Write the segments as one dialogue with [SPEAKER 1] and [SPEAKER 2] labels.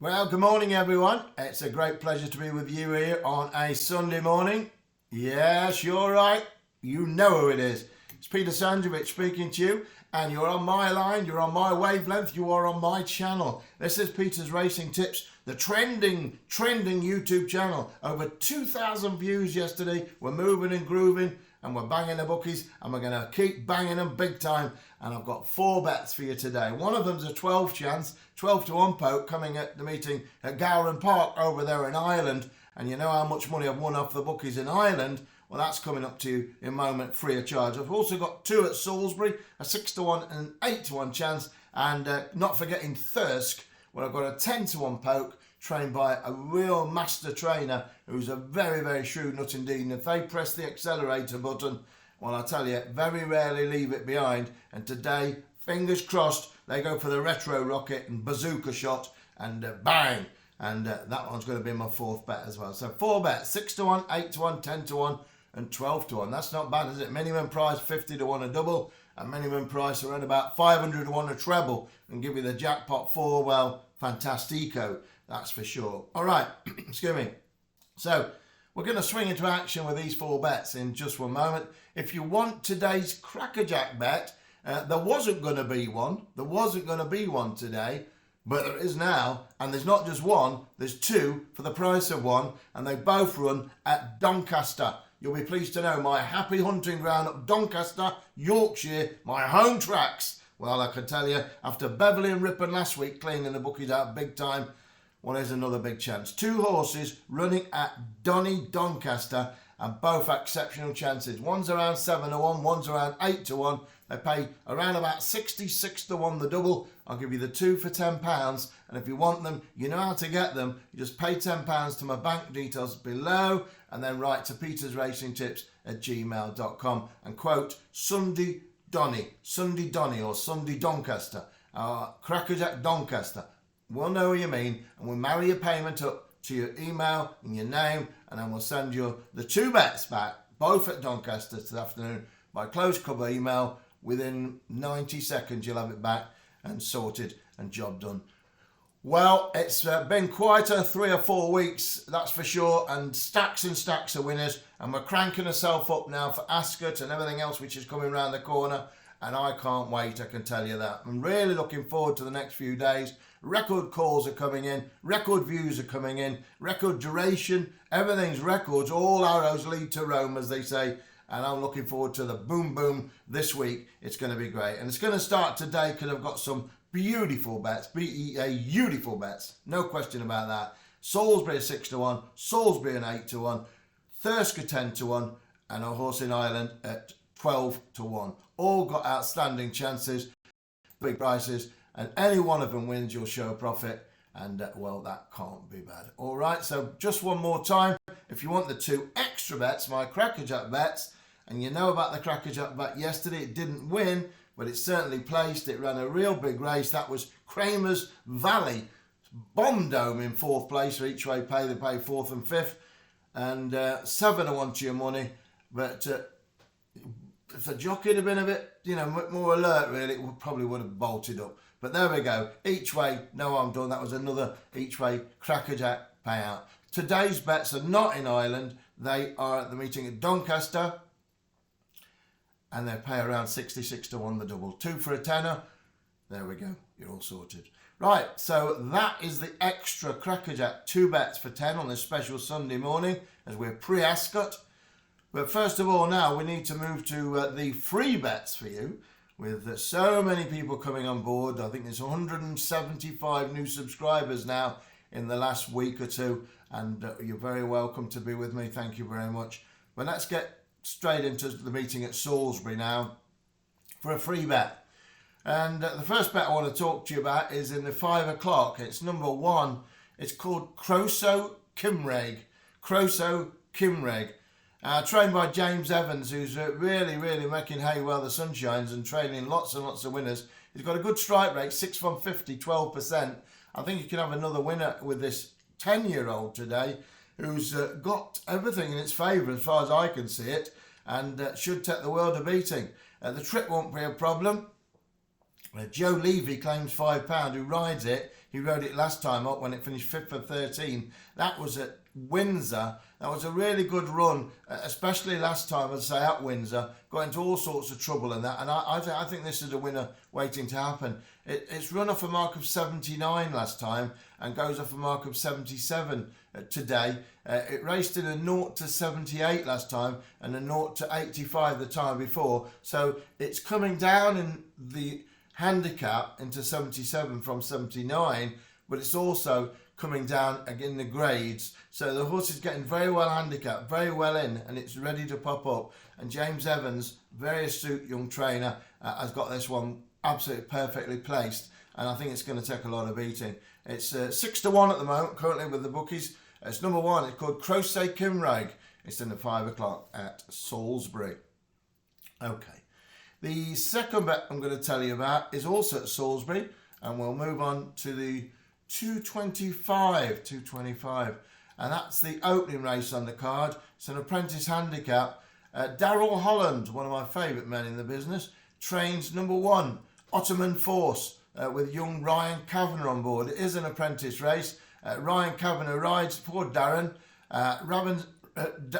[SPEAKER 1] Well, good morning, everyone. It's a great pleasure to be with you here on a Sunday morning. Yes, you're right. You know who it is. It's Peter Sanjovic speaking to you, and you're on my line, you're on my wavelength, you are on my channel. This is Peter's Racing Tips, the trending YouTube channel. Over 2,000 views yesterday. We're moving and grooving, and we're banging the bookies, and we're going to keep banging them big time. And I've got 4 bets for you today. One of them's a 12 chance, 12 to 1 poke coming at the meeting at Gowran Park over there in Ireland. And you know how much money I've won off the bookies in Ireland? Well, that's coming up to you in a moment free of charge. I've also got 2 at Salisbury, a 6 to 1 and an 8 to 1 chance. And not forgetting Thirsk, where I've got a 10 to 1 poke trained by a real master trainer who's a very, very shrewd nut indeed. And if they press the accelerator button, well, I tell you, very rarely leave it behind. And today, fingers crossed, they go for the retro rocket and bazooka shot and bang. And that one's going to be my 4th bet as well. So 4 bets, 6 to 1, 8 to 1, 10 to 1 and 12 to 1. That's not bad, is it? Minimum price 50 to 1 a double. And minimum price around about 500 to 1 a treble. And give you the jackpot 4, well, fantastico. That's for sure. All right, excuse me. So we're going to swing into action with these 4 bets in just one moment. If you want today's crackerjack bet, there wasn't going to be one. There wasn't going to be one today, but there is now. And there's not just one, there's 2 for the price of 1. And they both run at Doncaster. You'll be pleased to know my happy hunting ground at Doncaster, Yorkshire, my home tracks. Well, I can tell you, after Beverley and Ripon last week cleaning the bookies out big time, well, there's another big chance. 2 horses running at Doncaster and both exceptional chances. One's around 7 to 1, one's around 8 to 1. They pay around about 66 to 1 the double. I'll give you the 2 for £10. And if you want them, you know how to get them. You just pay £10 to my bank details below and then write to petersracingtips@gmail.com and quote Sunday Donny or Sunday Doncaster, Crackerjack Doncaster. We'll know what you mean, and we'll marry your payment up to your email and your name, and then we'll send you the 2 bets back, both at Doncaster this afternoon, by closed cover email. Within 90 seconds, you'll have it back and sorted and job done. Well, it's been quite a 3 or 4 weeks, that's for sure, and stacks of winners, and we're cranking ourselves up now for Ascot and everything else which is coming around the corner, and I can't wait, I can tell you that. I'm really looking forward to the next few days. Record calls are coming in, record views are coming in, record duration, everything's records. All arrows lead to Rome, as they say, and I'm looking forward to the boom boom this week. It's going to be great, and it's going to start today because I've got some beautiful bets, beautiful bets, no question about that. Salisbury a 6 to 1, Salisbury an 8 to 1, Thirsk a 10 to 1, and a horse in Ireland at 12 to 1. All got outstanding chances, big prices, and any one of them wins, you'll show a profit. And well, that can't be bad. All right, so just one more time. If you want the 2 extra bets, my crackerjack bets, and you know about the crackerjack bet yesterday, it didn't win, but it certainly placed. It ran a real big race. That was Kramer's Valley. Bomb Dome in 4th place for each way pay. They pay 4th and 5th. And 7 to 1 to your money. But if the jockey had been a bit, more alert, really, it probably would have bolted up. But there we go. Each way, no harm done. That was another each way crackerjack payout. Today's bets are not in Ireland. They are at the meeting at Doncaster. And they pay around 66 to 1 the double. 2 for a tenner. There we go. You're all sorted. Right, so that is the extra crackerjack 2 bets for 10 on this special Sunday morning as we're pre-Ascot. But first of all, now we need to move to the free bets for you. With so many people coming on board, I think there's 175 new subscribers now in the last week or 2, and you're very welcome to be with me. Thank you very much. But let's get straight into the meeting at Salisbury now for a free bet. And the first bet I want to talk to you about is in the 5 o'clock. It's number 1. It's called Croso Kimreg. Trained by James Evans, who's really making hay while the sun shines and training lots and lots of winners. He's got a good strike rate, 6 from 50, 12%. I think you can have another winner with this 10-year-old today who's got everything in its favour as far as I can see it, and should take the world of beating. The trip won't be a problem. Joe Levy claims £5, who rides it. He rode it last time up when it finished 5th of 13. That was at Windsor. That was a really good run, especially last time, as I say, at Windsor. Got into all sorts of trouble in that, and I think this is a winner waiting to happen. It's run off a mark of 79 last time and goes off a mark of 77 today. It raced in a 0 to 78 last time and a 0 to 85 the time before. So it's coming down in the handicap into 77 from 79, but it's also coming down again the grades. So the horse is getting very well handicapped, very well in, and it's ready to pop up. And James Evans, very astute young trainer, has got this one absolutely perfectly placed, and I think it's going to take a lot of beating. It's 6 to 1 at the moment currently with the bookies. It's number 1. It's called Crocet Kimrag. It's in the 5 o'clock at Salisbury. Okay. The second bet I'm going to tell you about is also at Salisbury, and we'll move on to the 225, and that's the opening race on the card. It's an apprentice handicap. Darrell Holland, one of my favourite men in the business, trains number 1, Ottoman Force, with young Ryan Kavanagh on board. It is an apprentice race. Ryan Kavanagh rides for Darren.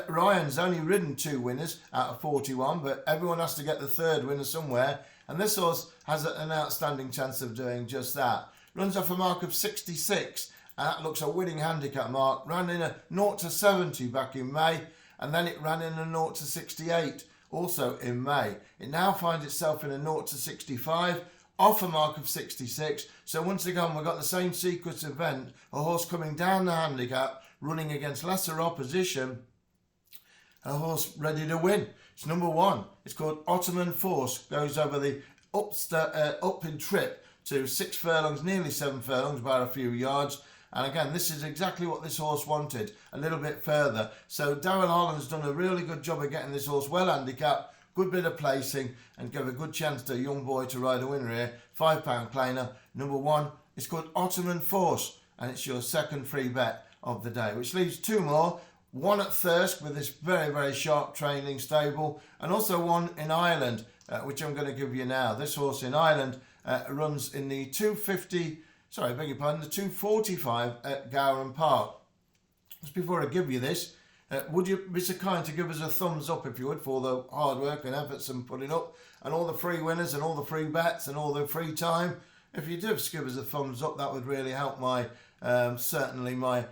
[SPEAKER 1] Ryan's only ridden 2 winners out of 41, but everyone has to get the 3rd winner somewhere, and this horse has an outstanding chance of doing just that. Runs off a mark of 66, and that looks a winning handicap mark. Ran in a 0 to 70 back in May, and then it ran in a 0 to 68 also in May. It now finds itself in a 0 to 65, off a mark of 66. So once again, we've got the same sequence event, a horse coming down the handicap, running against lesser opposition, a horse ready to win. It's number 1. It's called Ottoman Force. Goes over the uphill trip to 6 furlongs, nearly 7 furlongs by a few yards. And again, this is exactly what this horse wanted, a little bit further. So Darrell Holland's done a really good job of getting this horse well handicapped, good bit of placing, and give a good chance to a young boy to ride a winner here. £5 plainer, number 1. It's called Ottoman Force, and it's your second free bet of the day, which leaves 2 more. One at Thirsk with this very, very sharp training stable, and also one in Ireland, which I'm going to give you now. This horse in Ireland runs in the 245 at Gowran Park. Just before I give you this, would you be so kind to give us a thumbs up, if you would, for all the hard work and efforts I'm putting up, and all the free winners and all the free bets and all the free time. If you do just give us a thumbs up, that would really help my certainly my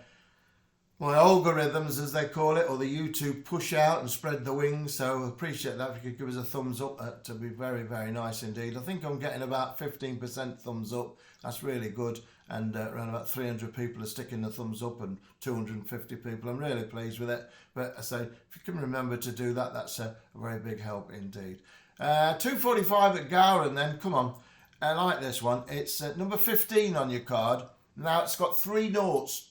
[SPEAKER 1] algorithms, as they call it, or the YouTube push out and spread the wings. So I appreciate that. If you could give us a thumbs up, that would be very, very nice indeed. I think I'm getting about 15% thumbs up. That's really good. And around about 300 people are sticking the thumbs up, and 250 people. I'm really pleased with it. But I say, if you can remember to do that, that's a very big help indeed. 245 at Gowran then. Come on. I like this one. It's number 15 on your card. Now it's got 3 noughts.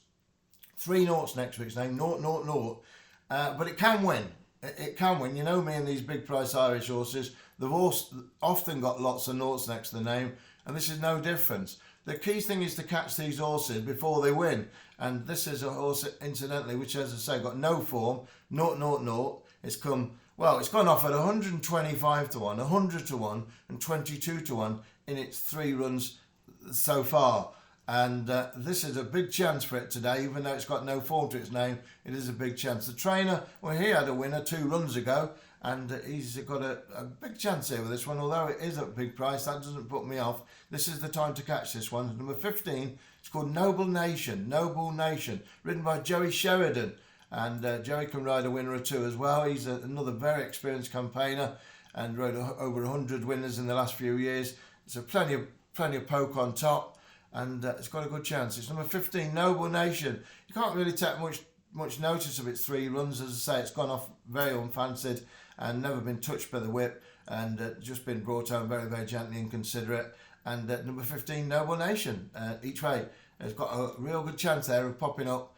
[SPEAKER 1] 3 noughts next to its name, 0, 0, 0. But it can win. It can win. You know me and these big price Irish horses, they've often got lots of noughts next to the name, and this is no different. The key thing is to catch these horses before they win. And this is a horse, incidentally, which, as I say, got no form, 0, 0, 0. It's gone off at 125 to 1, 100 to 1, and 22 to 1 in its 3 runs so far. And this is a big chance for it today, even though it's got no form to its name. It is a big chance. The trainer, well, he had a winner 2 runs ago, and he's got a big chance here with this one. Although it is at a big price, that doesn't put me off. This is the time to catch this one. Number 15, it's called Noble Nation, ridden by Joey Sheridan. And Joey can ride a winner or 2 as well. He's another very experienced campaigner and rode over 100 winners in the last few years. So plenty of poke on top. And it's got a good chance. It's number 15, Noble Nation. You can't really take much notice of its 3 runs. As I say, it's gone off very unfancied and never been touched by the whip, and just been brought home very, very gently and considerate. And number 15, Noble Nation, each way. It's got a real good chance there of popping up.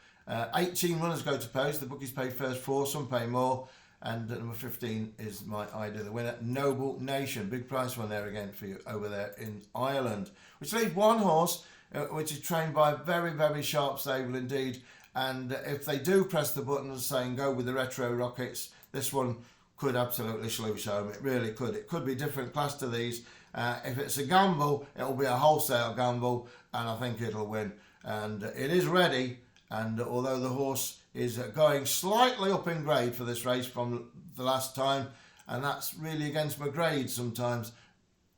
[SPEAKER 1] 18 runners go to post. The bookies pay first 4, some pay more. And number 15 is my idea, the winner, Noble Nation. Big price one there again for you over there in Ireland. Which leaves one horse, which is trained by a very, very sharp stable indeed. And if they do press the button and say, go with the Retro Rockets, this one could absolutely sluice home. It really could. It could be different class to these. If it's a gamble, it'll be a wholesale gamble. and I think it'll win. And it is ready, and although the horse is going slightly up in grade for this race from the last time, and that's really against my grade sometimes,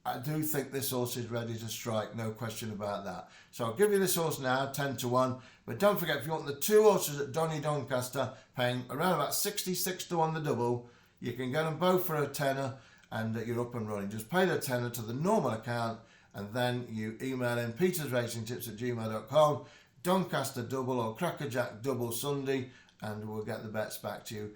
[SPEAKER 1] I do think this horse is ready to strike, no question about that. So I'll give you this horse now, 10-1. But don't forget, if you want the two horses at Doncaster, paying around about 66-1 the double, you can get them both for a tenner, and you're up and running. Just pay the tenner to the normal account, and then you email in petersracingtips@gmail.com, Doncaster double or Crackerjack double Sunday, and we'll get the bets back to you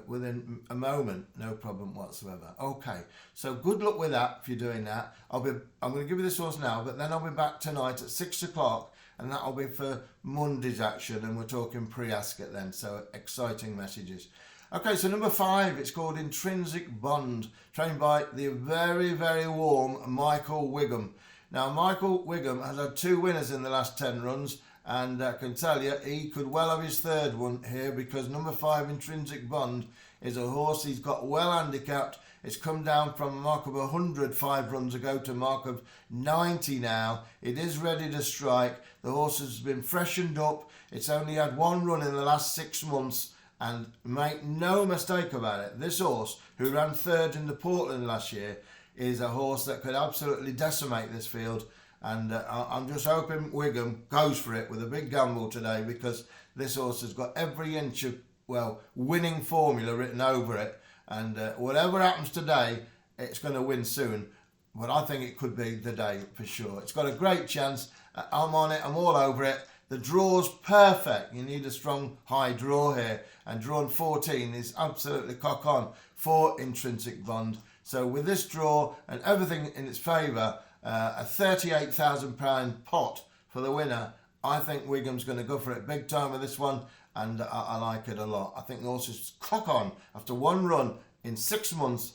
[SPEAKER 1] within a moment, no problem whatsoever. Okay, so good luck with that if you're doing that. I'm going to give you this horse now, but then I'll be back tonight at 6 o'clock, and that'll be for Monday's action, and we're talking pre-Ascot then, so exciting messages. Okay, so number 5, it's called Intrinsic Bond, trained by the very, very warm Michael Wigham. Now, Michael Wigham has had 2 winners in the last 10 runs, and I can tell you he could well have his 3rd one here, because number 5, Intrinsic Bond, is a horse he's got well handicapped. It's come down from a mark of 100 5 runs ago to a mark of 90 now. It is ready to strike. The horse has been freshened up. It's only had 1 run in the last 6 months, and make no mistake about it, this horse, who ran 3rd in the Portland last year, is a horse that could absolutely decimate this field. And I'm just hoping Wigham goes for it with a big gamble today, because this horse has got every inch of, well, winning formula written over it. And whatever happens today, it's going to win soon. But I think it could be the day for sure. It's got a great chance. I'm on it. I'm all over it. The draw's perfect. You need a strong high draw here. And drawn 14 is absolutely cock on for Intrinsic Bond. So with this draw and everything in its favour, a £38,000 pot for the winner, I think Wigham's going to go for it big time with this one, and I like it a lot. I think the horse is clock on after 1 run in 6 months.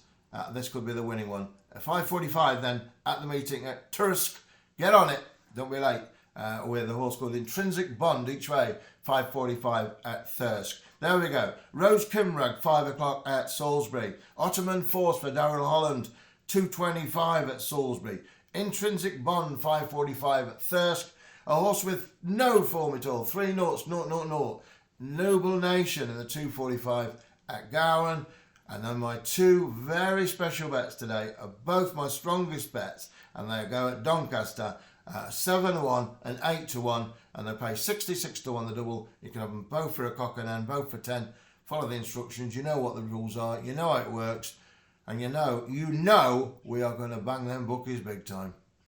[SPEAKER 1] This could be the winning one. At 5:45 then at the meeting at Tursk. Get on it, don't be late. With a horse called Intrinsic Bond each way, 5:45 at Thirsk. There we go. Rose Kimrag, 5 o'clock at Salisbury. Ottoman Force for Darrell Holland, 2:25 at Salisbury. Intrinsic Bond, 5:45 at Thirsk. A horse with no form at all, 3 noughts, 0. Noble Nation in the 2:45 at Gowan. And then my 2 very special bets today are both my strongest bets, and they go at Doncaster, 7-1 and 8-1, and they pay 66-1 the double. You can have them both for a cock and hen, both for 10. Follow the instructions. You know what the rules are. You know how it works. And you know we are going to bang them bookies big time.